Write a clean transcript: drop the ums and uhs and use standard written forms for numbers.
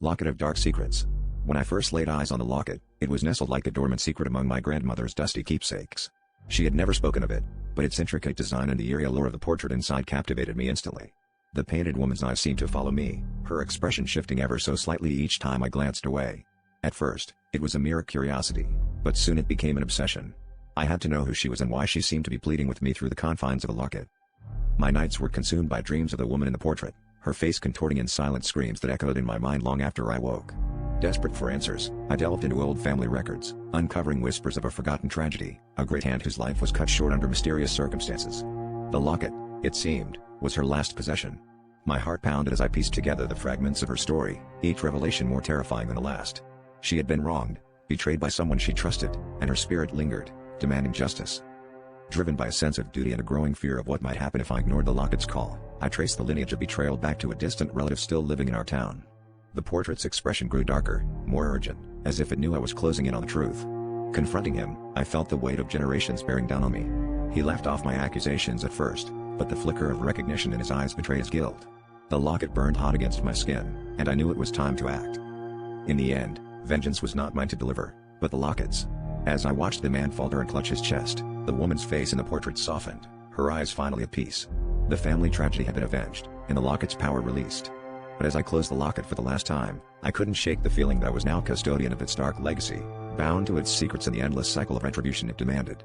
Locket of Dark Secrets. When I first laid eyes on the locket, it was nestled like a dormant secret among my grandmother's dusty keepsakes. She had never spoken of it, but its intricate design and the eerie allure of the portrait inside captivated me instantly. The painted woman's eyes seemed to follow me, her expression shifting ever so slightly each time I glanced away. At first, it was a mere curiosity, but soon it became an obsession. I had to know who she was and why she seemed to be pleading with me through the confines of the locket. My nights were consumed by dreams of the woman in the portrait, her face contorting in silent screams that echoed in my mind long after I woke. Desperate for answers, I delved into old family records, uncovering whispers of a forgotten tragedy, a great aunt whose life was cut short under mysterious circumstances. The locket, it seemed, was her last possession. My heart pounded as I pieced together the fragments of her story, each revelation more terrifying than the last. She had been wronged, betrayed by someone she trusted, and her spirit lingered, demanding justice. Driven by a sense of duty and a growing fear of what might happen if I ignored the locket's call, I traced the lineage of betrayal back to a distant relative still living in our town. The portrait's expression grew darker, more urgent, as if it knew I was closing in on the truth. Confronting him, I felt the weight of generations bearing down on me. He laughed off my accusations at first, but the flicker of recognition in his eyes betrayed his guilt. The locket burned hot against my skin, and I knew it was time to act. In the end, vengeance was not mine to deliver, but the locket's. As I watched the man falter and clutch his chest, the woman's face in the portrait softened, her eyes finally at peace. The family tragedy had been avenged, and the locket's power released. But as I closed the locket for the last time, I couldn't shake the feeling that I was now custodian of its dark legacy, bound to its secrets and the endless cycle of retribution it demanded.